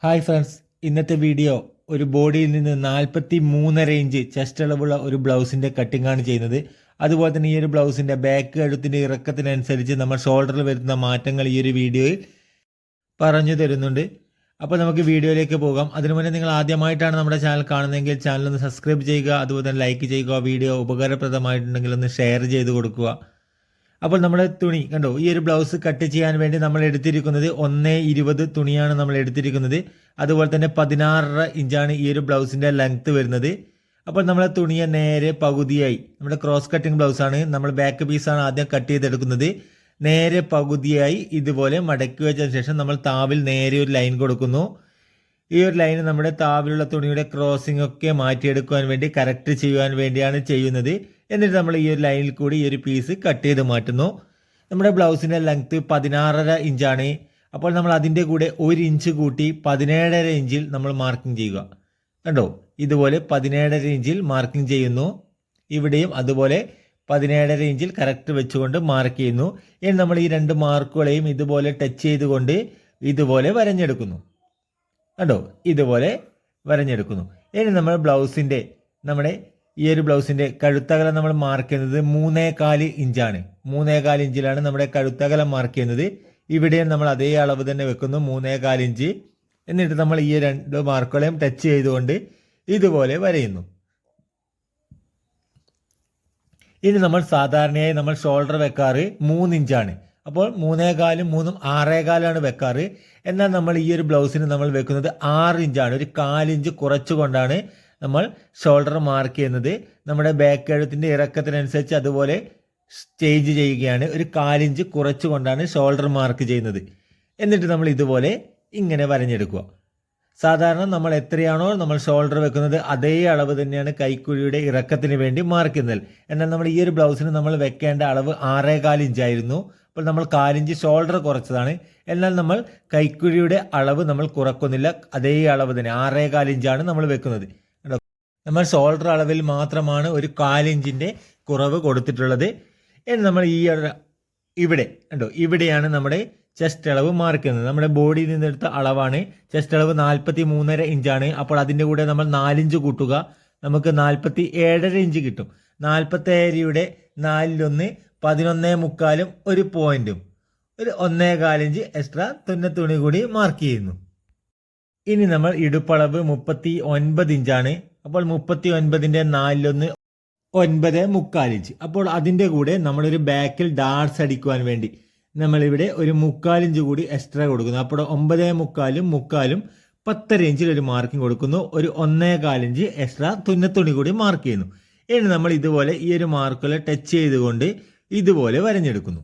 Hi friends, ഇന്നത്തെ video ഒരു ബോഡിയിൽ നിന്ന് 43.5 ഇഞ്ച് ചെസ്റ്റ് അളവുള്ള ഒരു ബ്ലൗസിൻ്റെ കട്ടിംഗ് ആണ് ചെയ്യുന്നത്. അതുപോലെ തന്നെ ഈ ഒരു ബ്ലൗസിൻ്റെ ബാക്ക് കഴുത്തിൻ്റെ ഇറക്കത്തിനനുസരിച്ച് നമ്മൾ ഷോൾഡറിൽ വരുത്തുന്ന മാറ്റങ്ങൾ ഈ ഒരു വീഡിയോയിൽ പറഞ്ഞു തരുന്നുണ്ട്. അപ്പോൾ നമുക്ക് വീഡിയോയിലേക്ക് പോകാം. അതിനു മുന്നേ നിങ്ങൾ ആദ്യമായിട്ടാണ് നമ്മുടെ ചാനൽ കാണുന്നതെങ്കിൽ ചാനൽ ഒന്ന് സബ്സ്ക്രൈബ് ചെയ്യുക, അതുപോലെ തന്നെ ലൈക്ക് ചെയ്യുക, വീഡിയോ ഉപകാരപ്രദമായിട്ടുണ്ടെങ്കിൽ ഒന്ന് ഷെയർ ചെയ്ത് കൊടുക്കുക. അപ്പോൾ നമ്മുടെ തുണി കണ്ടോ, ഈ ഒരു ബ്ലൗസ് കട്ട് ചെയ്യാൻ വേണ്ടി നമ്മൾ എടുത്തിരിക്കുന്നത് 1:20 തുണിയാണ് നമ്മൾ എടുത്തിരിക്കുന്നത്. അതുപോലെ തന്നെ 16.5 ഇഞ്ചാണ് ഈ ഒരു ബ്ലൗസിൻ്റെ ലെങ്ത്ത് വരുന്നത്. അപ്പോൾ നമ്മൾ തുണിയെ നേരെ പകുതിയായി, നമ്മുടെ ക്രോസ് കട്ടിങ് ബ്ലൗസാണ്, നമ്മൾ ബാക്ക് പീസാണ് ആദ്യം കട്ട് ചെയ്തെടുക്കുന്നത്. നേരെ പകുതിയായി ഇതുപോലെ മടക്കി വെച്ചതിന് ശേഷം നമ്മൾ താവിൽ നേരെ ഒരു ലൈൻ കൊടുക്കുന്നു. ഈ ഒരു ലൈൻ നമ്മുടെ താവിലുള്ള തുണിയുടെ ക്രോസിംഗ് ഒക്കെ മാറ്റിയെടുക്കുവാൻ വേണ്ടി കറക്റ്റ് ചെയ്യുവാൻ വേണ്ടിയാണ് ചെയ്യുന്നത്. എന്നിട്ട് നമ്മൾ ഈ ഒരു ലൈനിൽ കൂടി ഈ ഒരു പീസ് കട്ട് ചെയ്ത് മാറ്റുന്നു. നമ്മുടെ ബ്ലൗസിൻ്റെ ലെങ്ത്ത് 16.5 ഇഞ്ചാണ്. അപ്പോൾ നമ്മൾ അതിൻ്റെ കൂടെ 1 ഇഞ്ച് കൂട്ടി 17.5 ഇഞ്ചിൽ നമ്മൾ മാർക്കിംഗ് ചെയ്യുക. കണ്ടോ, ഇതുപോലെ 17.5 ഇഞ്ചിൽ മാർക്കിംഗ് ചെയ്യുന്നു. ഇവിടെയും അതുപോലെ 17.5 ഇഞ്ചിൽ കറക്റ്റ് വെച്ചുകൊണ്ട് മാർക്ക് ചെയ്യുന്നു. ഇനി നമ്മൾ ഈ രണ്ട് മാർക്കുകളെയും ഇതുപോലെ ടച്ച് ചെയ്തുകൊണ്ട് ഇതുപോലെ വരഞ്ഞെടുക്കുന്നു. കണ്ടോ, ഇതുപോലെ വരഞ്ഞെടുക്കുന്നു. ഇനി നമ്മൾ ബ്ലൗസിൻ്റെ നമ്മുടെ ഈ ഒരു ബ്ലൗസിൻ്റെ കഴുത്തകലം നമ്മൾ മാർക്ക് ചെയ്യുന്നത് 3.25 ഇഞ്ചാണ്. 3.25 ഇഞ്ചിലാണ് നമ്മുടെ കഴുത്തകലം മാർക്ക് ചെയ്യുന്നത്. ഇവിടെയും നമ്മൾ അതേ അളവ് തന്നെ വെക്കുന്നു, 3.25 ഇഞ്ച്. എന്നിട്ട് നമ്മൾ ഈ രണ്ട് മാർക്കുകളെയും ടച്ച് ചെയ്തുകൊണ്ട് ഇതുപോലെ വരയുന്നു. ഇനി നമ്മൾ സാധാരണയായി നമ്മൾ ഷോൾഡർ വെക്കാറ് 3 ഇഞ്ചാണ്. അപ്പോൾ 3.25 3 6.25 വെക്കാറ്. എന്നാൽ നമ്മൾ ഈ ഒരു ബ്ലൗസിന് നമ്മൾ വെക്കുന്നത് 6 ഇഞ്ചാണ്. ഒരു 4 ഇഞ്ച് കുറച്ചുകൊണ്ടാണ് നമ്മൾ ഷോൾഡർ മാർക്ക് ചെയ്യുന്നത്. നമ്മുടെ ബാക്ക് കഴുത്തിൻ്റെ ഇറക്കത്തിനനുസരിച്ച് അതുപോലെ ചേഞ്ച് ചെയ്യുകയാണ്. ഒരു 4 ഇഞ്ച് കുറച്ചുകൊണ്ടാണ് ഷോൾഡർ മാർക്ക് ചെയ്യുന്നത്. എന്നിട്ട് നമ്മൾ ഇതുപോലെ ഇങ്ങനെ വരഞ്ഞെടുക്കുക. സാധാരണ നമ്മൾ എത്രയാണോ നമ്മൾ ഷോൾഡർ വെക്കുന്നത് അതേ അളവ് തന്നെയാണ് കൈക്കുഴിയുടെ ഇറക്കത്തിന് വേണ്ടി മാർക്ക് ചെയ്യുന്നത്. എന്നാൽ നമ്മൾ ഈ ഒരു ബ്ലൗസിന് നമ്മൾ വെക്കേണ്ട അളവ് 6.25 ഇഞ്ചായിരുന്നു. അപ്പോൾ നമ്മൾ 4 ഇഞ്ച് ഷോൾഡർ കുറച്ചതാണ്. എന്നാൽ നമ്മൾ കൈക്കുഴിയുടെ അളവ് നമ്മൾ കുറക്കുന്നില്ല, അതേ അളവ് തന്നെ 6.25 ഇഞ്ചാണ് നമ്മൾ വെക്കുന്നത്. നമ്മൾ ഷോൾഡർ അളവിൽ മാത്രമാണ് ഒരു 4 ഇഞ്ചിൻ്റെ കുറവ് കൊടുത്തിട്ടുള്ളത്. ഇനി നമ്മൾ ഇവിടെ കണ്ടോ, ഇവിടെയാണ് നമ്മുടെ ചെസ്റ്റ് അളവ് മാർക്ക് ചെയ്യുന്നത്. നമ്മുടെ ബോഡിയിൽ നിന്നെടുത്ത അളവാണ്. ചെസ്റ്റ് അളവ് 43.5 ഇഞ്ചാണ്. അപ്പോൾ അതിൻ്റെ കൂടെ നമ്മൾ 4 ഇഞ്ച് കൂട്ടുക, നമുക്ക് 47.5 ഇഞ്ച് കിട്ടും. 47യുടെ 4 11.25 ഒരു പോയിന്റും ഒരു 1.25 ഇഞ്ച് എക്സ്ട്രാ തുണി കൂടി മാർക്ക് ചെയ്യുന്നു. ഇനി നമ്മൾ ഇടുപ്പളവ് 39 ഇഞ്ചാണ്. അപ്പോൾ 39ൻ്റെ 4 9.25 ഇഞ്ച്. അപ്പോൾ അതിൻ്റെ കൂടെ നമ്മളൊരു ബാക്കിൽ ഡാർട്സ് അടിക്കുവാൻ വേണ്ടി നമ്മളിവിടെ ഒരു 3/4 ഇഞ്ച് കൂടി എക്സ്ട്രാ കൊടുക്കുന്നു. അപ്പോൾ 9.25 10.5 ഇഞ്ചിൽ ഒരു മാർക്കിംഗ് കൊടുക്കുന്നു. ഒരു 1.25 ഇഞ്ച് എക്സ്ട്രാ തുണി കൂടി മാർക്ക് ചെയ്യുന്നു. ഇനി നമ്മൾ ഇതുപോലെ ഈ ഒരു മാർക്കുകളെ ടച്ച് ചെയ്തുകൊണ്ട് ഇതുപോലെ വരഞ്ഞെടുക്കുന്നു.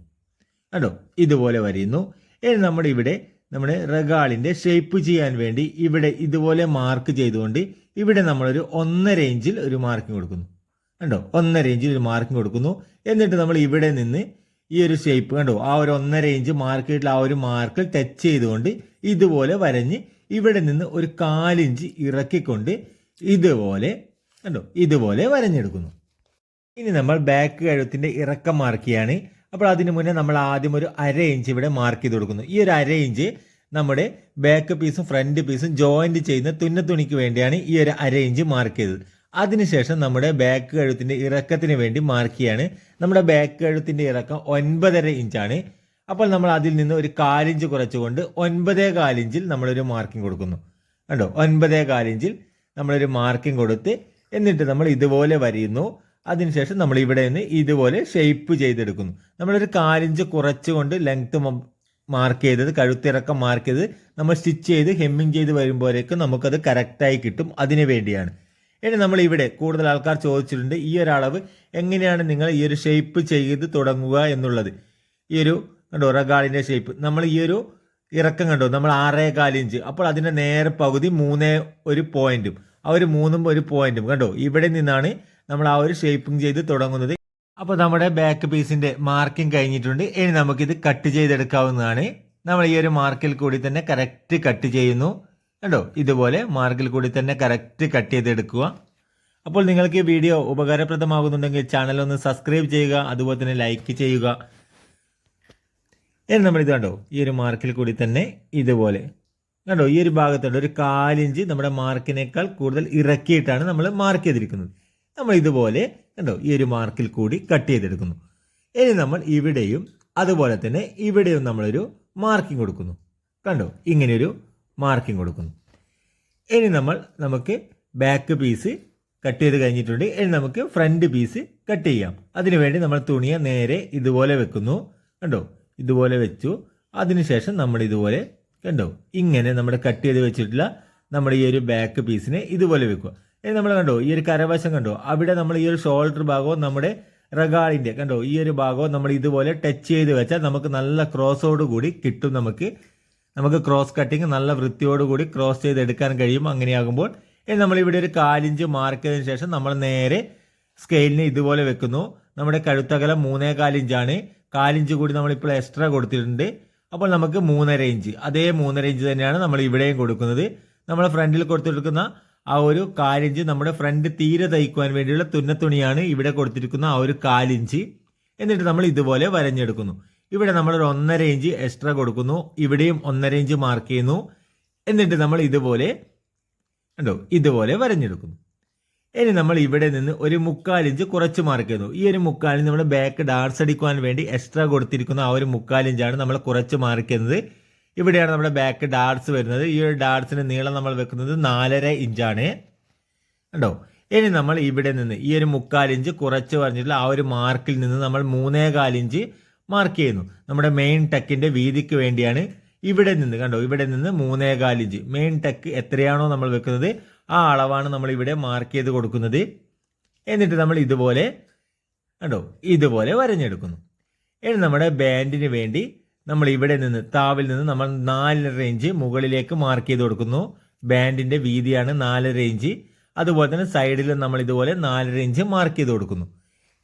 കണ്ടോ, ഇതുപോലെ വരയുന്നു. ഇനി നമ്മുടെ റഗാളിൻ്റെ ഷേപ്പ് ചെയ്യാൻ വേണ്ടി ഇവിടെ ഇതുപോലെ മാർക്ക് ചെയ്തുകൊണ്ട് ഇവിടെ നമ്മളൊരു 1.5 ഇഞ്ചിൽ ഒരു മാർക്കിംഗ് കൊടുക്കുന്നു. കണ്ടോ, 1.5 ഇഞ്ചിൽ ഒരു മാർക്കിംഗ് കൊടുക്കുന്നു. എന്നിട്ട് നമ്മൾ ഇവിടെ നിന്ന് ഈ ഒരു ഷേപ്പ് കണ്ടോ, ആ ഒരു 1.5 ഇഞ്ച് മാർക്ക് ചെയ്തിട്ടുള്ള ആ ഒരു മാർക്കിൽ ടച്ച് ചെയ്തുകൊണ്ട് ഇതുപോലെ വരഞ്ഞ് ഇവിടെ നിന്ന് ഒരു 4 ഇഞ്ച് ഇറക്കിക്കൊണ്ട് ഇതുപോലെ കണ്ടോ, ഇതുപോലെ വരഞ്ഞെടുക്കുന്നു. ഇനി നമ്മൾ ബാക്ക് കഴുത്തിൻ്റെ ഇറക്കം മാർക്ക് ചെയ്യാണ്. അപ്പോൾ അതിന് മുന്നേ നമ്മൾ ആദ്യം ഒരു 1/2 ഇഞ്ച് ഇവിടെ മാർക്ക് ചെയ്ത് കൊടുക്കുന്നു. ഈ ഒരു 1/2 ഇഞ്ച് നമ്മുടെ ബാക്ക് പീസും ഫ്രണ്ട് പീസും ജോയിൻറ്റ് ചെയ്യുന്ന തുണിക്ക് വേണ്ടിയാണ് ഈ ഒരു 1/2 ഇഞ്ച് മാർക്ക് ചെയ്തത്. അതിനുശേഷം നമ്മുടെ ബാക്ക് കഴുത്തിൻ്റെ ഇറക്കത്തിന് വേണ്ടി മാർക്ക് ചെയ്യാണ്. നമ്മുടെ ബാക്ക് കഴുത്തിൻ്റെ ഇറക്കം 9.5 ഇഞ്ചാണ്. അപ്പോൾ നമ്മൾ അതിൽ നിന്ന് ഒരു 4 ഇഞ്ച് കുറച്ചുകൊണ്ട് 9.25 ഇഞ്ചിൽ നമ്മളൊരു മാർക്കിംഗ് കൊടുക്കുന്നു. കണ്ടോ, 9.25 ഇഞ്ചിൽ നമ്മളൊരു മാർക്കിംഗ് കൊടുത്ത് എന്നിട്ട് നമ്മൾ ഇതുപോലെ വരയുന്നു. അതിനുശേഷം നമ്മൾ ഇവിടെ നിന്ന് ഇതുപോലെ ഷേപ്പ് ചെയ്തെടുക്കുന്നു. നമ്മളൊരു 4 ഇഞ്ച് കുറച്ചുകൊണ്ട് ലെങ്ത്ത് മാർക്ക് ചെയ്തത്, കഴുത്തിറക്കം മാർക്ക് ചെയ്ത് നമ്മൾ സ്റ്റിച്ച് ചെയ്ത് ഹെമ്മിങ് ചെയ്ത് വരുമ്പോഴേക്കും നമുക്കത് കറക്റ്റായി കിട്ടും. അതിന് വേണ്ടിയാണ്. ഇനി നമ്മൾ ഇവിടെ കൂടുതൽ ആൾക്കാർ ചോദിച്ചിട്ടുണ്ട്, ഈ ഒരു അളവ് എങ്ങനെയാണ് നിങ്ങൾ ഈ ഒരു ഷേപ്പ് ചെയ്ത് തുടങ്ങുക എന്നുള്ളത്. ഈ ഒരു കണ്ടോ റഗാളിൻ്റെ ഷേപ്പ്, നമ്മൾ ഈ ഒരു ഇറക്കം കണ്ടോ, നമ്മൾ 6.25 ഇഞ്ച്. അപ്പോൾ അതിൻ്റെ നേരെ പകുതി 3 ഒരു പോയിന്റും ആ ഒരു 3 ഒരു പോയിന്റും കണ്ടോ, ഇവിടെ നിന്നാണ് നമ്മൾ ആ ഒരു ഷേപ്പിംഗ് ചെയ്ത് തുടങ്ങുന്നത്. അപ്പോൾ നമ്മുടെ ബാക്ക് പീസിൻ്റെ മാർക്കിംഗ് കഴിഞ്ഞിട്ടുണ്ട്. ഇനി നമുക്കിത് കട്ട് ചെയ്തെടുക്കാവുന്നതാണ്. നമ്മൾ ഈ ഒരു മാർക്കിൽ കൂടി തന്നെ കറക്റ്റ് കട്ട് ചെയ്യുന്നു. കണ്ടോ, ഇതുപോലെ മാർക്കിൽ കൂടി തന്നെ കറക്റ്റ് കട്ട് ചെയ്തെടുക്കുക. അപ്പോൾ നിങ്ങൾക്ക് ഈ വീഡിയോ ഉപകാരപ്രദമാകുന്നുണ്ടെങ്കിൽ ചാനൽ ഒന്ന് സബ്സ്ക്രൈബ് ചെയ്യുക, അതുപോലെ തന്നെ ലൈക്ക് ചെയ്യുക. ഇനി നമ്മളിത് കണ്ടോ, ഈ ഒരു മാർക്കിൽ കൂടി തന്നെ ഇതുപോലെ കണ്ടോ ഈ ഒരു ഭാഗത്തുണ്ട് ഒരു 1/4 ഇഞ്ച് നമ്മുടെ മാർക്കിനേക്കാൾ കൂടുതൽ ഇറക്കിയിട്ടാണ് നമ്മൾ മാർക്ക് ചെയ്തിരിക്കുന്നത്. നമ്മൾ ഇതുപോലെ കണ്ടോ ഈ ഒരു മാർക്കിൽ കൂടി കട്ട് ചെയ്തെടുക്കുന്നു. ഇനി നമ്മൾ ഇവിടെയും അതുപോലെ തന്നെ ഇവിടെയും നമ്മളൊരു മാർക്കിംഗ് കൊടുക്കുന്നു. കണ്ടോ ഇങ്ങനെയൊരു മാർക്കിംഗ് കൊടുക്കുന്നു. ഇനി നമുക്ക് ബാക്ക് പീസ് കട്ട് ചെയ്ത് കഴിഞ്ഞിട്ടുണ്ട്. ഇനി നമുക്ക് ഫ്രണ്ട് പീസ് കട്ട് ചെയ്യാം. അതിനുവേണ്ടി നമ്മൾ തുണിയെ നേരെ ഇതുപോലെ വെക്കുന്നു. കണ്ടോ ഇതുപോലെ വെച്ചു. അതിനുശേഷം നമ്മൾ ഇതുപോലെ കണ്ടോ ഇങ്ങനെ നമ്മുടെ കട്ട് ചെയ്ത് വെച്ചിട്ടുള്ള നമ്മുടെ ഈ ഒരു ബാക്ക് പീസിനെ ഇതുപോലെ വെക്കുക. ഇനി നമ്മൾ കണ്ടോ ഈ ഒരു കരവശം കണ്ടോ അവിടെ നമ്മൾ ഈ ഒരു ഷോൾഡർ ഭാഗവും നമ്മുടെ റഗാളിൻ്റെ കണ്ടോ ഈ ഒരു ഭാഗവും നമ്മൾ ഇതുപോലെ ടച്ച് ചെയ്ത് വെച്ചാൽ നമുക്ക് നല്ല ക്രോസോട് കൂടി കിട്ടും. നമുക്ക് ക്രോസ് കട്ടിങ് നല്ല വൃത്തിയോടുകൂടി ക്രോസ് ചെയ്തെടുക്കാൻ കഴിയും. അങ്ങനെയാകുമ്പോൾ നമ്മൾ ഇവിടെ ഒരു 1/4 ഇഞ്ച് മാർക്ക് ചെയ്തതിന് ശേഷം നമ്മൾ നേരെ സ്കെയിലിനെ ഇതുപോലെ വെക്കുന്നു. നമ്മുടെ കഴുത്തകലം 3.25 ഇഞ്ചാണ്. 1/4 ഇഞ്ച് കൂടി നമ്മളിപ്പോൾ എക്സ്ട്രാ കൊടുത്തിട്ടുണ്ട്. അപ്പോൾ നമുക്ക് 3.5 ഇഞ്ച്, അതേ 3.5 ഇഞ്ച് തന്നെയാണ് നമ്മൾ ഇവിടെയും കൊടുക്കുന്നത്. നമ്മൾ ഫ്രണ്ടിൽ കൊടുത്തിരിക്കുന്ന ആ ഒരു 1/4 ഇഞ്ച് നമ്മുടെ ഫ്രണ്ട് തീരെ തയ്ക്കുവാൻ വേണ്ടിയുള്ള തുന്നത്തുണിയാണ് ഇവിടെ കൊടുത്തിരിക്കുന്ന ആ ഒരു 1/4 ഇഞ്ച്. എന്നിട്ട് നമ്മൾ ഇതുപോലെ വരഞ്ഞെടുക്കുന്നു. ഇവിടെ നമ്മളൊരു 1.5 ഇഞ്ച് എക്സ്ട്രാ കൊടുക്കുന്നു. ഇവിടെയും 1.5 ഇഞ്ച് മാർക്ക് ചെയ്യുന്നു. എന്നിട്ട് നമ്മൾ ഇതുപോലെ കണ്ടോ ഇതുപോലെ വരഞ്ഞെടുക്കുന്നു. ഇനി നമ്മൾ ഇവിടെ നിന്ന് ഒരു 3/4 ഇഞ്ച് കുറച്ച് മാർക്ക് ചെയ്യുന്നു. ഈ ഒരു 3/4 ഇഞ്ച് നമ്മുടെ ബാക്ക് ഡാർട്സ് അടിക്കുവാൻ വേണ്ടി എക്സ്ട്രാ കൊടുത്തിരിക്കുന്ന ആ ഒരു 3/4 ഇഞ്ചാണ് നമ്മൾ കുറച്ച് മാർക്ക് ചെയ്യുന്നത്. ഇവിടെയാണ് നമ്മുടെ ബാക്ക് ഡാർട്സ് വരുന്നത്. ഈ ഒരു ഡാർട്സിന് നീളം നമ്മൾ വെക്കുന്നത് 4.5 ഇഞ്ചാണ്. കണ്ടോ ഇനി നമ്മൾ ഇവിടെ നിന്ന് ഈ ഒരു 3/4 ഇഞ്ച് കുറച്ച് പറഞ്ഞിട്ടുള്ള ആ ഒരു മാർക്കിൽ നിന്ന് നമ്മൾ 3.25 ഇഞ്ച് മാർക്ക് ചെയ്യുന്നു. നമ്മുടെ മെയിൻ ടക്കിന്റെ വീതിക്ക് വേണ്ടിയാണ്. ഇവിടെ നിന്ന് കണ്ടോ ഇവിടെ നിന്ന് 3.25 ഇഞ്ച് മെയിൻ ടക്ക് എത്രയാണോ നമ്മൾ വെക്കുന്നത് ആ അളവാണ് നമ്മൾ ഇവിടെ മാർക്ക് ചെയ്ത് കൊടുക്കുന്നത്. എന്നിട്ട് നമ്മൾ ഇതുപോലെ കണ്ടോ ഇതുപോലെ വരഞ്ഞെടുക്കുന്നു. ഇനി നമ്മുടെ ബാൻഡിന് വേണ്ടി നമ്മൾ ഇവിടെ നിന്ന് താവിൽ നിന്ന് നമ്മൾ 4.5 ഇഞ്ച് മുകളിലേക്ക് മാർക്ക് ചെയ്ത് കൊടുക്കുന്നു. ബാൻഡിന്റെ വീതിയാണ് 4.5 ഇഞ്ച്. അതുപോലെ തന്നെ സൈഡിൽ നമ്മൾ ഇതുപോലെ 4.5 ഇഞ്ച് മാർക്ക് ചെയ്ത് കൊടുക്കുന്നു.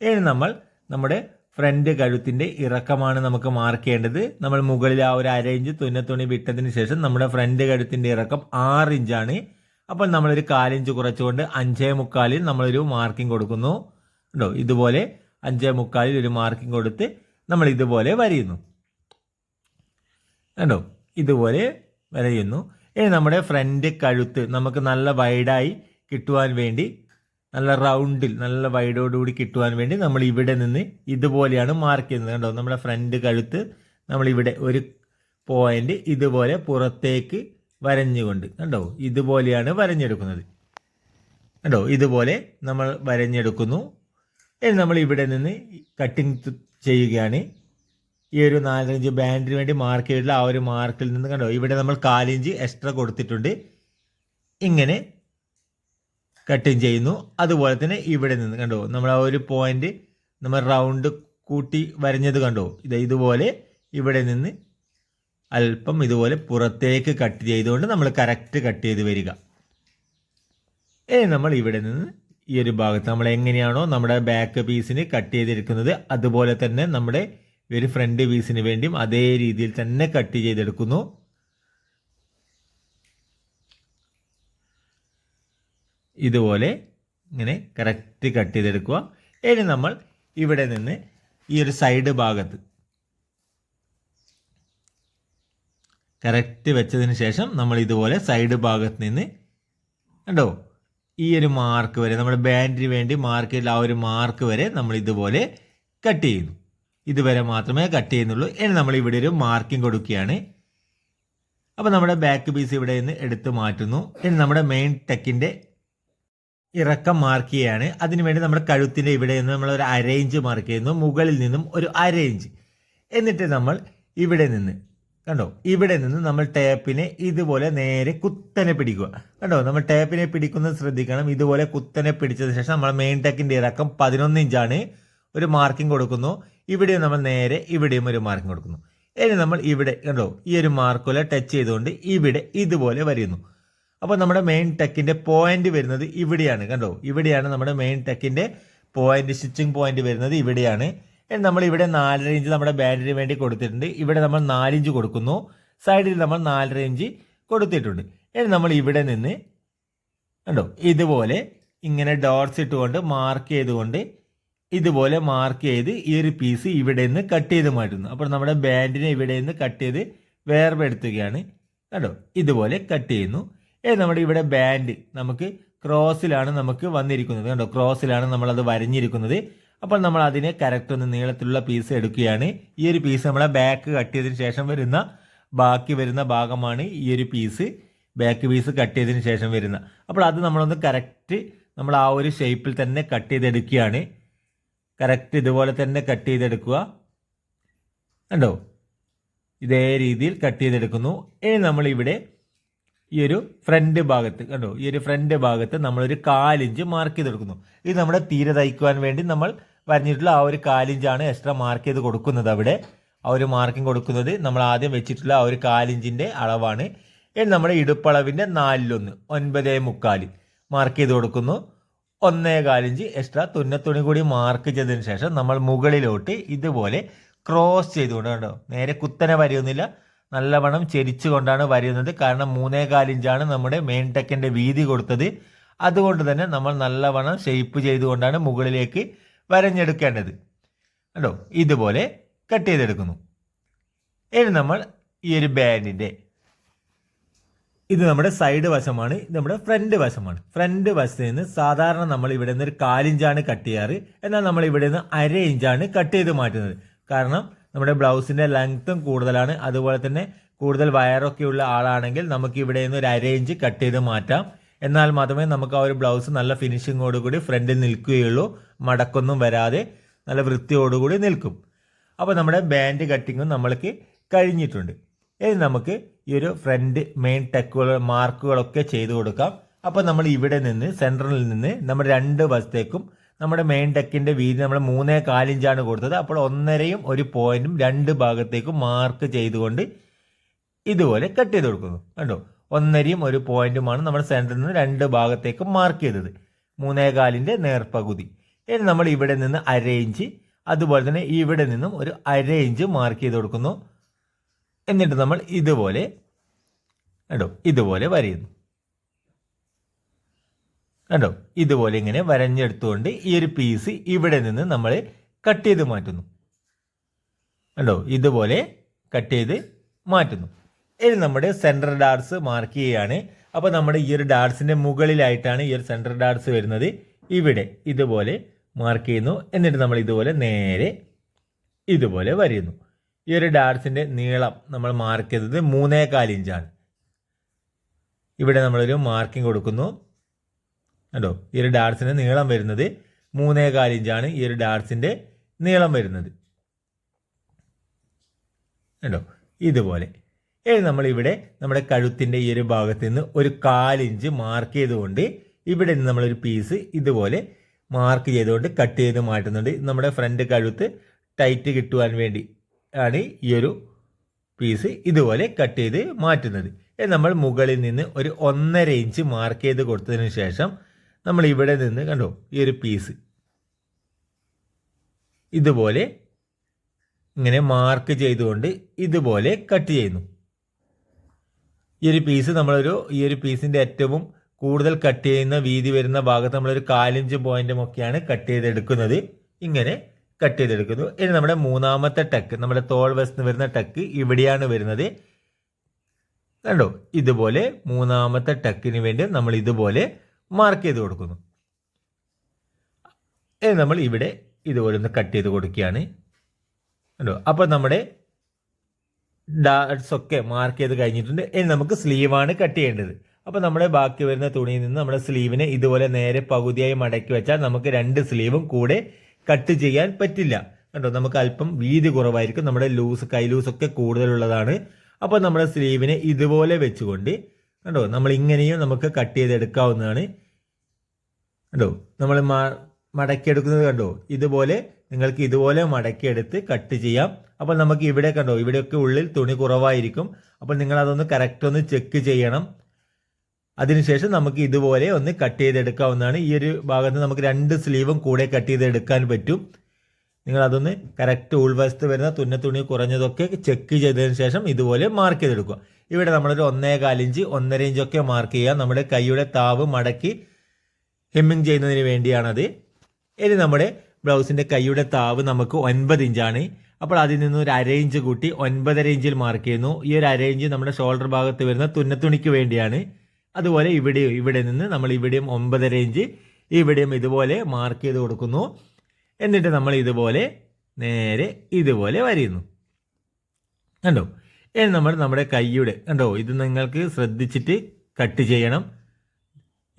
ഇനി നമ്മൾ നമ്മുടെ ഫ്രണ്ട് കഴുത്തിന്റെ ഇറക്കമാണ് നമുക്ക് മാർക്ക് ചെയ്യേണ്ടത്. നമ്മൾ മുകളിൽ ആ ഒരു 1/2 ഇഞ്ച് തുന്നത്തുണി വിട്ടതിന് ശേഷം നമ്മുടെ ഫ്രണ്ട് കഴുത്തിന്റെ ഇറക്കം 6 ഇഞ്ചാണ്. അപ്പോൾ നമ്മളൊരു 1/4 ഇഞ്ച് കുറച്ചുകൊണ്ട് 5.25 നമ്മളൊരു മാർക്കിംഗ് കൊടുക്കുന്നു. കണ്ടോ ഇതുപോലെ 5.25 ഒരു മാർക്കിംഗ് കൊടുത്ത് നമ്മൾ ഇതുപോലെ വരയുന്നു. കണ്ടോ ഇതുപോലെ വരയുന്നു. ഇനി നമ്മുടെ ഫ്രണ്ട് കഴുത്ത് നമുക്ക് നല്ല വൈഡായി കിട്ടുവാൻ വേണ്ടി നല്ല റൗണ്ടിൽ നല്ല വൈഡോടുകൂടി കിട്ടുവാൻ വേണ്ടി നമ്മൾ ഇവിടെ നിന്ന് ഇതുപോലെയാണ് മാർക്ക് ചെയ്യുന്നത്. കണ്ടോ നമ്മുടെ ഫ്രണ്ട് കഴുത്ത് നമ്മളിവിടെ ഒരു പോയിന്റ് ഇതുപോലെ പുറത്തേക്ക് വരഞ്ഞുകൊണ്ട് കണ്ടോ ഇതുപോലെയാണ് വരഞ്ഞെടുക്കുന്നത്. കണ്ടോ ഇതുപോലെ നമ്മൾ വരഞ്ഞെടുക്കുന്നു. ഇനി നമ്മൾ ഇവിടെ നിന്ന് കട്ടിങ് ചെയ്യുകയാണ്. ഈ ഒരു 4 ഇഞ്ച് ബാൻഡിന് വേണ്ടി മാർക്ക് ചെയ്തിട്ടുള്ള ആ ഒരു മാർക്കിൽ നിന്ന് കണ്ടോ ഇവിടെ നമ്മൾ 1/4 ഇഞ്ച് എക്സ്ട്രാ കൊടുത്തിട്ടുണ്ട്. ഇങ്ങനെ കട്ടിങ് ചെയ്യുന്നു. അതുപോലെ തന്നെ ഇവിടെ നിന്ന് കണ്ടോ നമ്മൾ ആ ഒരു പോയിന്റ് നമ്മൾ റൗണ്ട് കൂട്ടി വരഞ്ഞത് കണ്ടോ ഇതുപോലെ ഇവിടെ നിന്ന് അല്പം ഇതുപോലെ പുറത്തേക്ക് കട്ട് ചെയ്തുകൊണ്ട് നമ്മൾ കറക്റ്റ് കട്ട് ചെയ്ത് വരിക. ഇനി നമ്മൾ ഇവിടെ നിന്ന് ഈ ഒരു ഭാഗത്ത് നമ്മൾ എങ്ങനെയാണോ നമ്മുടെ ബാക്ക് പീസിന് കട്ട് ചെയ്തിരിക്കുന്നത് അതുപോലെ തന്നെ നമ്മുടെ ഒരു ഫ്രണ്ട് പീസിന് വേണ്ടിയും അതേ രീതിയിൽ തന്നെ കട്ട് ചെയ്തെടുക്കുന്നു. ഇതുപോലെ ഇങ്ങനെ കറക്റ്റ് കട്ട് ചെയ്തെടുക്കുക. ഇനി നമ്മൾ ഇവിടെ നിന്ന് ഈ ഒരു സൈഡ് ഭാഗത്ത് കറക്റ്റ് വെച്ചതിന് ശേഷം നമ്മൾ ഇതുപോലെ സൈഡ് ഭാഗത്ത് നിന്ന് കണ്ടോ ഈ ഒരു മാർക്ക് വരെ നമ്മുടെ ബാൻഡിന് വേണ്ടി മാർക്ക് ചെയ്ത ആ ഒരു മാർക്ക് വരെ നമ്മൾ ഇതുപോലെ കട്ട് ചെയ്യുന്നു. ഇതുവരെ മാത്രമേ കട്ട് ചെയ്യുന്നുള്ളൂ. ഇനി നമ്മൾ ഇവിടെ ഒരു മാർക്കിംഗ് കൊടുക്കുകയാണ്. അപ്പോൾ നമ്മുടെ ബാക്ക് പീസ് ഇവിടെ നിന്ന് എടുത്ത് മാറ്റുന്നു. ഇനി നമ്മുടെ മെയിൻ ടെക്കിൻ്റെ ഇറക്കം മാർക്ക് ചെയ്യുകയാണ്. അതിനുവേണ്ടി നമ്മുടെ കഴുത്തിൻ്റെ ഇവിടെ നിന്ന് നമ്മൾ ഒരു 1/2 ഇഞ്ച് മാർക്ക് ചെയ്യുന്നു. മുകളിൽ നിന്നും ഒരു 1/2 ഇഞ്ച്. എന്നിട്ട് നമ്മൾ ഇവിടെ നിന്ന് കണ്ടോ ഇവിടെ നിന്ന് നമ്മൾ ടേപ്പിനെ ഇതുപോലെ നേരെ കുത്തനെ പിടിക്കുക. കണ്ടോ നമ്മൾ ടേപ്പിനെ പിടിക്കുന്നത് ശ്രദ്ധിക്കണം. ഇതുപോലെ കുത്തനെ പിടിച്ചതിന് ശേഷം നമ്മൾ മെയിൻ ടെക്കിൻ്റെ ഇറക്കം 11 ഇഞ്ചാണ്. ഒരു മാർക്കിംഗ് കൊടുക്കുന്നു. ഇവിടെയും നമ്മൾ നേരെ ഇവിടെയും ഒരു മാർക്കിംഗ് കൊടുക്കുന്നു. ഇനി നമ്മൾ ഇവിടെ കണ്ടോ ഈ ഒരു മാർക്കുല ടച്ച് ചെയ്തുകൊണ്ട് ഇവിടെ ഇതുപോലെ വരുന്നു. അപ്പോൾ നമ്മുടെ മെയിൻ ടെക്കിൻ്റെ പോയിന്റ് വരുന്നത് ഇവിടെയാണ്. കണ്ടോ ഇവിടെയാണ് നമ്മുടെ മെയിൻ ടെക്കിൻ്റെ പോയിന്റ് സ്റ്റിച്ചിങ് പോയിന്റ് വരുന്നത് ഇവിടെയാണ്. നമ്മൾ ഇവിടെ 4.5 ഇഞ്ച് നമ്മുടെ ബാൻഡിന് വേണ്ടി കൊടുത്തിട്ടുണ്ട്. ഇവിടെ നമ്മൾ 4 ഇഞ്ച് കൊടുക്കുന്നു. സൈഡിൽ നമ്മൾ 4.5 ഇഞ്ച് കൊടുത്തിട്ടുണ്ട്. ഇനി നമ്മൾ ഇവിടെ നിന്ന് കണ്ടോ ഇതുപോലെ ഇങ്ങനെ ഡോട്ട്സ് ഇട്ടുകൊണ്ട് മാർക്ക് ചെയ്തുകൊണ്ട് ഇതുപോലെ മാർക്ക് ചെയ്ത് ഈ ഒരു പീസ് ഇവിടെ നിന്ന് കട്ട് ചെയ്ത് മാറ്റുന്നു. അപ്പോൾ നമ്മുടെ ബാൻഡിനെ ഇവിടെ നിന്ന് കട്ട് ചെയ്ത് വേർപെടുത്തുകയാണ്. കണ്ടോ ഇതുപോലെ കട്ട് ചെയ്യുന്നു. നമ്മുടെ ഇവിടെ ബാൻഡ് നമുക്ക് ക്രോസിലാണ് നമുക്ക് വന്നിരിക്കുന്നത്. കണ്ടോ ക്രോസിലാണ് നമ്മളത് വരഞ്ഞിരിക്കുന്നത്. അപ്പോൾ നമ്മൾ അതിനെ കറക്റ്റ് ഒന്ന് നീളത്തിലുള്ള പീസ് എടുക്കുകയാണ്. ഈ ഒരു പീസ് നമ്മളെ ബാക്ക് കട്ട് ചെയ്തതിന് ശേഷം വരുന്ന ബാക്കി വരുന്ന ഭാഗമാണ് ഈ ഒരു പീസ്, ബാക്ക് പീസ് കട്ട് ചെയ്തതിന് ശേഷം വരുന്ന. അപ്പോൾ അത് നമ്മളൊന്ന് കറക്റ്റ് നമ്മൾ ആ ഒരു ഷേപ്പിൽ തന്നെ കട്ട് ചെയ്തെടുക്കുകയാണ്. കറക്റ്റ് ഇതുപോലെ തന്നെ കട്ട് ചെയ്തെടുക്കുക. കണ്ടോ ഇതേ രീതിയിൽ കട്ട് ചെയ്തെടുക്കുന്നു. ഇനി നമ്മളിവിടെ ഈ ഒരു ഫ്രണ്ട് ഭാഗത്ത് കണ്ടോ ഈ ഒരു ഫ്രണ്ട് ഭാഗത്ത് നമ്മളൊരു 1/4 ഇഞ്ച് മാർക്ക് ചെയ്തെടുക്കുന്നു. ഇത് നമ്മുടെ തീരെ തയ്ക്കുവാൻ വേണ്ടി നമ്മൾ വരഞ്ഞിട്ടുള്ള ആ ഒരു 1/4 ഇഞ്ചാണ് എക്സ്ട്രാ മാർക്ക് ചെയ്ത് കൊടുക്കുന്നത്. അവിടെ ആ ഒരു മാർക്കിംഗ് കൊടുക്കുന്നത് നമ്മൾ ആദ്യം വെച്ചിട്ടുള്ള ആ ഒരു 1/4 ഇഞ്ചിൻ്റെ അളവാണ്. ഇനി നമ്മുടെ ഇടുപ്പളവിൻ്റെ 4/1 9.75 മാർക്ക് ചെയ്ത് കൊടുക്കുന്നു. 1.25 ഇഞ്ച് എക്സ്ട്രാ തുന്നത്തുണി കൂടി മാർക്ക് ചെയ്തതിന് ശേഷം നമ്മൾ മുകളിലോട്ട് ഇതുപോലെ ക്രോസ് ചെയ്തുകൊണ്ട് കണ്ടോ നേരെ കുത്തനെ വരയൊന്നുമില്ല, നല്ലവണ്ണം ചെരിച്ചു കൊണ്ടാണ് വരയുന്നത്. കാരണം 3.25 ഇഞ്ചാണ് നമ്മുടെ മെയിൻ ടെക്കിൻ്റെ വീതി കൊടുത്തത്. അതുകൊണ്ട് തന്നെ നമ്മൾ നല്ലവണ്ണം ഷേപ്പ് ചെയ്തുകൊണ്ടാണ് മുകളിലേക്ക് വരഞ്ഞെടുക്കേണ്ടത്. കണ്ടോ ഇതുപോലെ കട്ട് ചെയ്തെടുക്കുന്നു. ഇനി നമ്മൾ ഈ ഒരു ബാൻഡിൻ്റെ ഇത് നമ്മുടെ സൈഡ് വശമാണ്, ഇത് നമ്മുടെ ഫ്രണ്ട് വശമാണ്. ഫ്രണ്ട് വശത്ത് നിന്ന് സാധാരണ നമ്മൾ ഇവിടെ നിന്ന് ഒരു 1/4 ഇഞ്ചാണ് കട്ട് ചെയ്യാറ്. എന്നാൽ നമ്മൾ ഇവിടെ നിന്ന് 1/2 ഇഞ്ചാണ് കട്ട് ചെയ്ത് മാറ്റുന്നത്. കാരണം നമ്മുടെ ബ്ലൗസിൻ്റെ ലെങ്ത്തും കൂടുതലാണ്. അതുപോലെ തന്നെ കൂടുതൽ വയറൊക്കെ ഉള്ള ആളാണെങ്കിൽ നമുക്ക് ഇവിടെ നിന്ന് ഒരു 1/2 ഇഞ്ച് കട്ട് ചെയ്ത് മാറ്റാം. എന്നാൽ മാത്രമേ നമുക്ക് ആ ഒരു ബ്ലൗസ് നല്ല ഫിനിഷിങ്ങോടുകൂടി ഫ്രണ്ടിൽ നിൽക്കുകയുള്ളൂ. മടക്കൊന്നും വരാതെ നല്ല വൃത്തിയോടുകൂടി നിൽക്കും. അപ്പോൾ നമ്മുടെ ബാൻഡ് കട്ടിങ്ങും നമ്മൾക്ക് കഴിഞ്ഞിട്ടുണ്ട്. ഇനി നമുക്ക് ഈ ഒരു ഫ്രണ്ട് മെയിൻ ടെക്കുകൾ മാർക്കുകളൊക്കെ ചെയ്ത് കൊടുക്കാം. അപ്പോൾ നമ്മൾ ഇവിടെ നിന്ന് സെൻറ്ററിൽ നിന്ന് നമ്മൾ 2 വശത്തേക്കും നമ്മുടെ മെയിൻ ടെക്കിൻ്റെ വീതി നമ്മൾ 3.25 ഇഞ്ചാണ് കൊടുത്തത്. അപ്പോൾ 1.5 1 പോയിന്റും 2 ഭാഗത്തേക്കും മാർക്ക് ചെയ്തുകൊണ്ട് ഇതുപോലെ കട്ട് ചെയ്ത് കൊടുക്കുന്നു. കണ്ടോ 1.5 1 പോയിന്റുമാണ് നമ്മൾ സെൻറ്ററിൽ നിന്ന് 2 ഭാഗത്തേക്കും മാർക്ക് ചെയ്തത്. 3.25 നേർപകുതി. ഇനി നമ്മൾ ഇവിടെ നിന്ന് 1/2 ഇഞ്ച്, അതുപോലെ തന്നെ ഇവിടെ നിന്നും ഒരു 1/2 ഇഞ്ച് മാർക്ക് ചെയ്ത് കൊടുക്കുന്നു. എന്നിട്ട് നമ്മൾ ഇതുപോലെ കണ്ടോ ഇതുപോലെ വരയുന്നു. കണ്ടോ ഇതുപോലെ ഇങ്ങനെ വരഞ്ഞെടുത്തുകൊണ്ട് ഈ ഒരു പീസ് ഇവിടെ നിന്ന് നമ്മൾ കട്ട് ചെയ്ത് മാറ്റുന്നു. കണ്ടോ ഇതുപോലെ കട്ട് ചെയ്ത് മാറ്റുന്നു. ഇനി നമ്മുടെ സെൻറ്റർ ഡാർട്സ് മാർക്ക് ചെയ്യുകയാണ്. അപ്പോൾ നമ്മുടെ ഈ ഒരു ഡാർട്സിൻ്റെ മുകളിലായിട്ടാണ് ഈ ഒരു സെൻറ്റർ ഡാർട്സ് വരുന്നത്. ഇവിടെ ഇതുപോലെ മാർക്ക് ചെയ്യുന്നു. എന്നിട്ട് നമ്മൾ ഇതുപോലെ നേരെ ഇതുപോലെ വരയുന്നു. ഈ ഒരു ഡാർട്സിൻ്റെ നീളം നമ്മൾ മാർക്ക് ചെയ്തത് 3.25 ഇഞ്ചാണ്. ഇവിടെ നമ്മളൊരു മാർക്കിംഗ് കൊടുക്കുന്നു. കണ്ടോ ഈ ഒരു ഡാർട്സിൻ്റെ നീളം വരുന്നത് 3.25 ഇഞ്ചാണ്. ഈ ഒരു ഡാർട്സിൻ്റെ നീളം വരുന്നത് കണ്ടോ ഇതുപോലെ. ഇനി നമ്മളിവിടെ നമ്മുടെ കഴുത്തിൻ്റെ ഈ ഒരു ഭാഗത്ത് നിന്ന് ഒരു 1/4 ഇഞ്ച് മാർക്ക് ചെയ്തുകൊണ്ട് ഇവിടെ നിന്ന് നമ്മളൊരു പീസ് ഇതുപോലെ മാർക്ക് ചെയ്തുകൊണ്ട് കട്ട് ചെയ്ത് മാറ്റുന്നുണ്ട്. നമ്മുടെ ഫ്രണ്ട് കഴുത്ത് ടൈറ്റ് കിട്ടുവാൻ വേണ്ടി ആണ് ഈ ഒരു പീസ് ഇതുപോലെ കട്ട് ചെയ്ത് മാറ്റുന്നത്. നമ്മൾ മുകളിൽ നിന്ന് ഒരു 1.5 ഇഞ്ച് മാർക്ക് ചെയ്ത് കൊടുത്തതിന് ശേഷം നമ്മൾ ഇവിടെ നിന്ന് കണ്ടോ ഈ ഒരു പീസ് ഇതുപോലെ ഇങ്ങനെ മാർക്ക് ചെയ്തുകൊണ്ട് ഇതുപോലെ കട്ട് ചെയ്യുന്നു. ഈ ഒരു പീസ് ഈ ഒരു പീസിൻ്റെ ഏറ്റവും കൂടുതൽ കട്ട് ചെയ്യുന്ന വീതി വരുന്ന ഭാഗത്ത് നമ്മളൊരു 1/4 ഇഞ്ച് പോയിന്റും ഒക്കെയാണ് കട്ട് ചെയ്തെടുക്കുന്നത്. ഇങ്ങനെ കട്ട് ചെയ്തെടുക്കുന്നു. ഇനി നമ്മുടെ മൂന്നാമത്തെ ടക്ക്, നമ്മുടെ തോൾ വശത്ത് വരുന്ന ടക്ക് ഇവിടെയാണ് വരുന്നത്. കണ്ടോ ഇതുപോലെ മൂന്നാമത്തെ ടക്കിന് വേണ്ടി നമ്മൾ ഇതുപോലെ മാർക്ക് ചെയ്ത് കൊടുക്കുന്നു. ഇനി നമ്മൾ ഇവിടെ ഇതുപോലെ ഒന്ന് കട്ട് ചെയ്ത് കൊടുക്കുകയാണ്. കണ്ടോ അപ്പോൾ നമ്മുടെ ഡാർട്സ് ഒക്കെ മാർക്ക് ചെയ്ത് കഴിഞ്ഞിട്ടുണ്ട്. ഇനി നമുക്ക് സ്ലീവാണ് കട്ട് ചെയ്യേണ്ടത്. അപ്പോൾ നമ്മുടെ ബാക്കി വരുന്ന തുണിയിൽ നിന്ന് നമ്മുടെ സ്ലീവിനെ ഇതുപോലെ നേരെ പകുതിയായി മടക്കി വെച്ചാൽ നമുക്ക് 2 സ്ലീവും കൂടെ കട്ട് ചെയ്യാൻ പറ്റില്ല. കണ്ടോ നമുക്ക് അല്പം വീതി കുറവായിരിക്കും. നമ്മുടെ കൈ ലൂസൊക്കെ കൂടുതലുള്ളതാണ്. അപ്പോൾ നമ്മുടെ സ്ലീവിനെ ഇതുപോലെ വെച്ചുകൊണ്ട് കണ്ടോ നമ്മൾ ഇങ്ങനെയും നമുക്ക് കട്ട് ചെയ്തെടുക്കാവുന്നതാണ്. കണ്ടോ നമ്മൾ മടക്കിയെടുക്കുന്നത് കണ്ടോ ഇതുപോലെ നിങ്ങൾക്ക് ഇതുപോലെ മടക്കിയെടുത്ത് കട്ട് ചെയ്യാം. അപ്പോൾ നമുക്ക് ഇവിടെ കണ്ടോ ഇവിടെയൊക്കെ ഉള്ളിൽ തുണി കുറവായിരിക്കും. അപ്പോൾ നിങ്ങൾ അതൊന്ന് കറക്റ്റ് ഒന്ന് ചെക്ക് ചെയ്യണം. അതിനുശേഷം നമുക്ക് ഇതുപോലെ ഒന്ന് കട്ട് ചെയ്തെടുക്കാവുന്നതാണ്. ഈ ഒരു ഭാഗത്ത് നമുക്ക് 2 സ്ലീവും കൂടെ കട്ട് ചെയ്തെടുക്കാൻ പറ്റും. നിങ്ങൾ അതൊന്ന് കറക്റ്റ് ഉൾവശത്ത് വരുന്ന തുന്നത്തുണി കുറഞ്ഞതൊക്കെ ചെക്ക് ചെയ്തതിന് ശേഷം ഇതുപോലെ മാർക്ക് ചെയ്തെടുക്കുക. ഇവിടെ നമ്മളൊരു 1.25 ഇഞ്ച് 1.5 ഇഞ്ചൊക്കെ മാർക്ക് ചെയ്യുക. നമ്മുടെ കൈയുടെ താവ് മടക്കി ഹെമ്മിങ് ചെയ്യുന്നതിന് വേണ്ടിയാണത്. ഇനി നമ്മുടെ ബ്ലൗസിൻ്റെ കൈയുടെ താവ് നമുക്ക് 9 ഇഞ്ചാണ്. അപ്പോൾ അതിൽ നിന്ന് ഒരു അരയിഞ്ച് കൂട്ടി 9.5 ഇഞ്ചിൽ മാർക്ക് ചെയ്യുന്നു. ഈ ഒരു അരയിഞ്ച് നമ്മുടെ ഷോൾഡർ ഭാഗത്ത് വരുന്ന തുന്നത്തുണിക്ക് വേണ്ടിയാണ്. അതുപോലെ ഇവിടെ നിന്ന് നമ്മൾ ഇവിടെയും 9.5 ഇഞ്ച് ഇവിടെയും ഇതുപോലെ മാർക്ക് ചെയ്ത് കൊടുക്കുന്നു. എന്നിട്ട് നമ്മൾ ഇതുപോലെ നേരെ ഇതുപോലെ വരയുന്നു. കണ്ടോ? ഇനി നമ്മൾ നമ്മുടെ കൈയുടെ കണ്ടോ, ഇത് നിങ്ങൾക്ക് ശ്രദ്ധിച്ചിട്ട് കട്ട് ചെയ്യണം.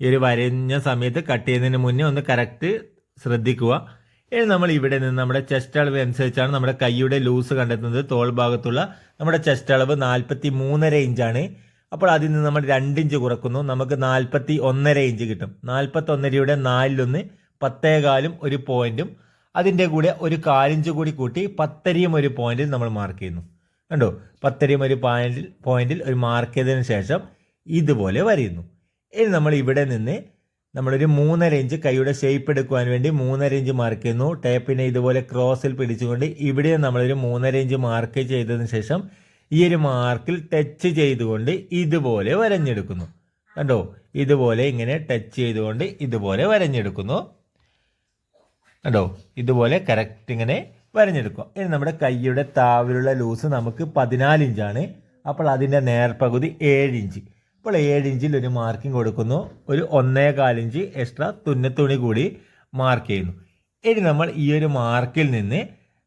ഈ ഒരു വരഞ്ഞ സമയത്ത് കട്ട് ചെയ്യുന്നതിന് മുന്നേ ഒന്ന് കറക്റ്റ് ശ്രദ്ധിക്കുക. ഇനി നമ്മൾ ഇവിടെ നിന്ന് നമ്മുടെ ചെസ്റ്റ് അളവ് അനുസരിച്ചാണ് നമ്മുടെ കൈയുടെ ലൂസ് കണ്ടെത്തുന്നത്. തോൾ ഭാഗത്തുള്ള നമ്മുടെ ചെസ്റ്റ് അളവ് 43.5 ഇഞ്ചാണ്. അപ്പോൾ അതിൽ നിന്ന് നമ്മൾ 2 ഇഞ്ച് കുറക്കുന്നു. നമുക്ക് 41.5 ഇഞ്ച് കിട്ടും. 41.5യുടെ 4 10.25 ഒരു പോയിന്റും അതിൻ്റെ കൂടെ ഒരു 1/4 ഇഞ്ച് കൂടി കൂട്ടി 10.5 ഒരു പോയിന്റിൽ നമ്മൾ മാർക്ക് ചെയ്യുന്നു. കണ്ടോ? 10.5 ഒരു പോയിന്റിൽ ഒരു മാർക്ക് ചെയ്തതിന് ശേഷം ഇതുപോലെ വരയുന്നു. ഇനി നമ്മൾ ഇവിടെ നിന്ന് നമ്മളൊരു 3.5 ഇഞ്ച് കൈയുടെ ഷേപ്പ് എടുക്കുവാൻ വേണ്ടി 3.5 ഇഞ്ച് മാർക്ക് ചെയ്യുന്നു. ടേപ്പിനെ ഇതുപോലെ ക്രോസിൽ പിടിച്ചുകൊണ്ട് ഇവിടെ നമ്മളൊരു 3.5 ഇഞ്ച് മാർക്ക് ചെയ്തതിന് ശേഷം ഈ ഒരു മാർക്കിൽ ടച്ച് ചെയ്തുകൊണ്ട് ഇതുപോലെ വരഞ്ഞെടുക്കുന്നു. കണ്ടോ? ഇതുപോലെ ഇങ്ങനെ ടച്ച് ചെയ്തുകൊണ്ട് ഇതുപോലെ വരഞ്ഞെടുക്കുന്നു. കണ്ടോ? ഇതുപോലെ കറക്റ്റ് ഇങ്ങനെ വരഞ്ഞെടുക്കുക. ഇനി നമ്മുടെ കൈയുടെ താവിലുള്ള ലൂസ് നമുക്ക് 14 ഇഞ്ചാണ്. അപ്പോൾ അതിൻ്റെ നേർപകുതി 7 ഇഞ്ച്. അപ്പോൾ 7 ഇഞ്ചിൽ ഒരു മാർക്കിംഗ് കൊടുക്കുന്നു. ഒരു 1.25 ഇഞ്ച് എക്സ്ട്രാ തുന്നത്തുണി കൂടി മാർക്ക് ചെയ്യുന്നു. ഇനി നമ്മൾ ഈ ഒരു മാർക്കിൽ നിന്ന്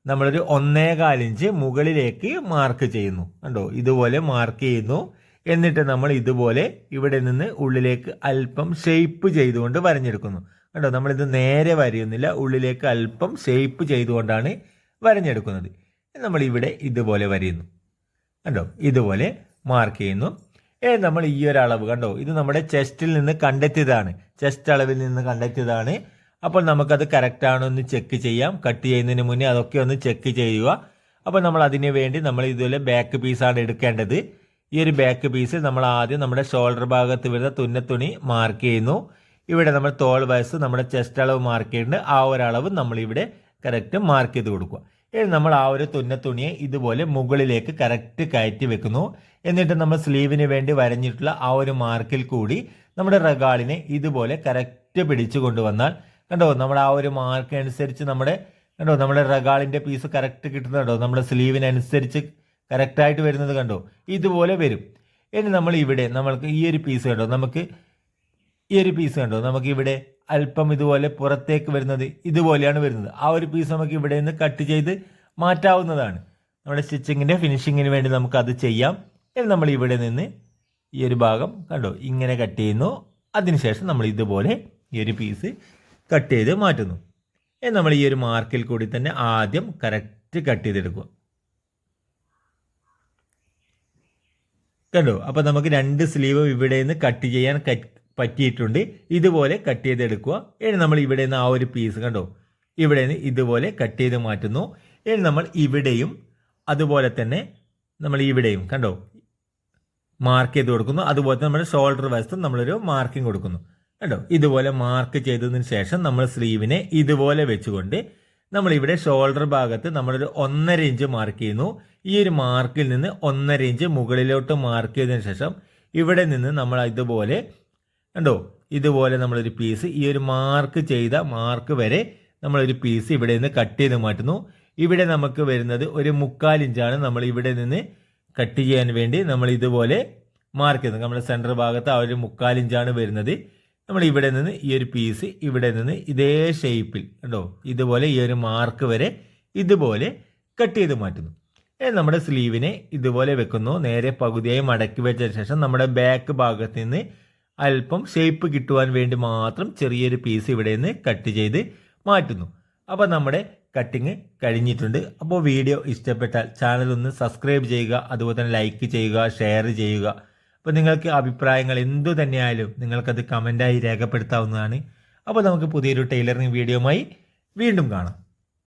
നമ്മളൊരു 1.25 ഇഞ്ച് മുകളിലേക്ക് മാർക്ക് ചെയ്യുന്നു. കണ്ടോ? ഇതുപോലെ മാർക്ക് ചെയ്യുന്നു. എന്നിട്ട് നമ്മൾ ഇതുപോലെ ഇവിടെ നിന്ന് ഉള്ളിലേക്ക് അല്പം ഷേപ്പ് ചെയ്തുകൊണ്ട് വരഞ്ഞെടുക്കുന്നു. കണ്ടോ? നമ്മളിത് നേരെ വരയുന്നില്ല, ഉള്ളിലേക്ക് അല്പം ഷേപ്പ് ചെയ്തുകൊണ്ടാണ് വരഞ്ഞെടുക്കുന്നത്. നമ്മൾ ഇവിടെ ഇതുപോലെ വരയുന്നു. കണ്ടോ? ഇതുപോലെ മാർക്ക് ചെയ്യുന്നു. നമ്മൾ ഈ ഒരു അളവ് കണ്ടോ, ഇത് നമ്മുടെ ചെസ്റ്റിൽ നിന്ന് കണ്ടെത്തിയതാണ്, ചെസ്റ്റ് അളവിൽ നിന്ന് കണ്ടെത്തിയതാണ്. അപ്പോൾ നമുക്കത് കറക്റ്റ് ആണോ എന്ന് ചെക്ക് ചെയ്യാം. കട്ട് ചെയ്യുന്നതിന് മുന്നേ അതൊക്കെ ഒന്ന് ചെക്ക് ചെയ്യുക. അപ്പോൾ നമ്മൾ അതിന് വേണ്ടി നമ്മൾ ഇതുപോലെ ബാക്ക് പീസാണ് എടുക്കേണ്ടത്. ഈ ഒരു ബാക്ക് പീസ് നമ്മൾ ആദ്യം നമ്മുടെ ഷോൾഡർ ഭാഗത്ത് വരുന്ന തുന്നത്തുണി മാർക്ക് ചെയ്യുന്നു. ഇവിടെ നമ്മൾ തോൾ വയസ്സ് നമ്മുടെ ചെസ്റ്റ് അളവ് മാർക്ക് ചെയ്യുന്നുണ്ട്. ആ ഒരു അളവ് നമ്മളിവിടെ കറക്റ്റ് മാർക്ക് ചെയ്ത് കൊടുക്കുക. ഇനി നമ്മൾ ആ ഒരു തുന്നത്തുണിയെ ഇതുപോലെ മുകളിലേക്ക് കറക്റ്റ് കയറ്റി വെക്കുന്നു. എന്നിട്ട് നമ്മൾ സ്ലീവിന് വേണ്ടി വരഞ്ഞിട്ടുള്ള ആ ഒരു മാർക്കിൽ കൂടി നമ്മുടെ റഗാളിനെ ഇതുപോലെ കറക്റ്റ് പിടിച്ചു കൊണ്ടുവന്നാൽ കണ്ടോ, നമ്മുടെ ആ ഒരു മാർക്ക് അനുസരിച്ച് നമ്മുടെ റഗാളിൻ്റെ പീസ് കറക്റ്റ് കിട്ടുന്നുണ്ടോ, നമ്മുടെ സ്ലീവിനനുസരിച്ച് കറക്റ്റായിട്ട് വരുന്നത് കണ്ടോ, ഇതുപോലെ വരും. ഇനി നമ്മൾ ഇവിടെ നമ്മൾക്ക് ഈ ഒരു പീസ് കണ്ടോ, നമുക്ക് ഇവിടെ അല്പം ഇതുപോലെ പുറത്തേക്ക് വരുന്നത് ഇതുപോലെയാണ് വരുന്നത്. ആ ഒരു പീസ് നമുക്ക് ഇവിടെ നിന്ന് കട്ട് ചെയ്ത് മാറ്റാവുന്നതാണ്. നമ്മുടെ സ്റ്റിച്ചിങ്ങിൻ്റെ ഫിനിഷിങ്ങിന് വേണ്ടി നമുക്ക് അത് ചെയ്യാം. ഇനി നമ്മൾ ഇവിടെ നിന്ന് ഈ ഒരു ഭാഗം കണ്ടോ ഇങ്ങനെ കട്ട് ചെയ്യുന്നു. അതിനുശേഷം നമ്മൾ ഇതുപോലെ ഈ ഒരു പീസ് കട്ട് ചെയ്ത് മാറ്റുന്നു. ഇനി നമ്മൾ ഈ ഒരു മാർക്കിൽ കൂടി തന്നെ ആദ്യം കറക്റ്റ് കട്ട് ചെയ്തെടുക്കുക. കണ്ടോ? അപ്പോൾ നമുക്ക് 2 സ്ലീവ് ഇവിടെ നിന്ന് കട്ട് ചെയ്യാൻ പറ്റിയിട്ടുണ്ട്. ഇതുപോലെ കട്ട് ചെയ്തെടുക്കുക. ഇനി നമ്മൾ ഇവിടെ നിന്ന് ആ ഒരു പീസ് കണ്ടോ ഇവിടെ നിന്ന് ഇതുപോലെ കട്ട് ചെയ്ത് മാറ്റുന്നു. ഇനി നമ്മൾ ഇവിടെയും അതുപോലെ തന്നെ നമ്മൾ ഇവിടെയും കണ്ടോ മാർക്ക് ചെയ്ത് കൊടുക്കുന്നു. അതുപോലെ തന്നെ നമ്മുടെ ഷോൾഡർ വശത്തും നമ്മളൊരു മാർക്കിംഗ് കൊടുക്കുന്നു. കണ്ടോ? ഇതുപോലെ മാർക്ക് ചെയ്തതിന് ശേഷം നമ്മൾ സ്ലീവിനെ ഇതുപോലെ വെച്ചുകൊണ്ട് നമ്മളിവിടെ ഷോൾഡർ ഭാഗത്ത് നമ്മളൊരു 1.5 ഇഞ്ച് മാർക്ക് ചെയ്യുന്നു. ഈ ഒരു മാർക്കിൽ നിന്ന് 1.5 ഇഞ്ച് മുകളിലോട്ട് മാർക്ക് ചെയ്തതിന് ശേഷം ഇവിടെ നിന്ന് നമ്മൾ ഇതുപോലെ കണ്ടോ ഇതുപോലെ നമ്മളൊരു പീസ് ഈ ഒരു മാർക്ക് ചെയ്ത മാർക്ക് വരെ നമ്മളൊരു പീസ് ഇവിടെ നിന്ന് കട്ട് ചെയ്ത് മാറ്റുന്നു. ഇവിടെ നമുക്ക് വരുന്നത് ഒരു 3/4 ഇഞ്ചാണ്. നമ്മൾ ഇവിടെ നിന്ന് കട്ട് ചെയ്യാൻ വേണ്ടി നമ്മൾ ഇതുപോലെ മാർക്ക് ചെയ്യുന്നത്. നമ്മുടെ സെൻറ്റർ ഭാഗത്ത് ആ ഒരു 3/4 ഇഞ്ചാണ് വരുന്നത്. നമ്മൾ ഇവിടെ നിന്ന് ഈ ഒരു പീസ് ഇവിടെ നിന്ന് ഇതേ ഷേപ്പിൽ കണ്ടോ ഇതുപോലെ ഈ ഒരു മാർക്ക് വരെ ഇതുപോലെ കട്ട് ചെയ്ത് മാറ്റുന്നു. നമ്മുടെ സ്ലീവിനെ ഇതുപോലെ വെക്കുന്നു. നേരെ പകുതിയായി മടക്കി വെച്ച ശേഷം നമ്മുടെ ബാക്ക് ഭാഗത്ത് നിന്ന് അല്പം ഷേപ്പ് കിട്ടുവാൻ വേണ്ടി മാത്രം ചെറിയൊരു പീസ് ഇവിടെ നിന്ന് കട്ട് ചെയ്ത് മാറ്റുന്നു. അപ്പോൾ നമ്മുടെ കട്ടിങ് കഴിഞ്ഞിട്ടുണ്ട്. അപ്പോൾ വീഡിയോ ഇഷ്ടപ്പെട്ടാൽ ചാനൽ ഒന്ന് സബ്സ്ക്രൈബ് ചെയ്യുക, അതുപോലെ തന്നെ ലൈക്ക് ചെയ്യുക, ഷെയർ ചെയ്യുക. അപ്പോൾ നിങ്ങൾക്ക് അഭിപ്രായങ്ങൾ എന്തു തന്നെയായാലും നിങ്ങൾക്കത് കമൻറ്റായി രേഖപ്പെടുത്താവുന്നതാണ്. അപ്പോൾ നമുക്ക് പുതിയൊരു ടൈലറിംഗ് വീഡിയോയുമായി വീണ്ടും കാണാം.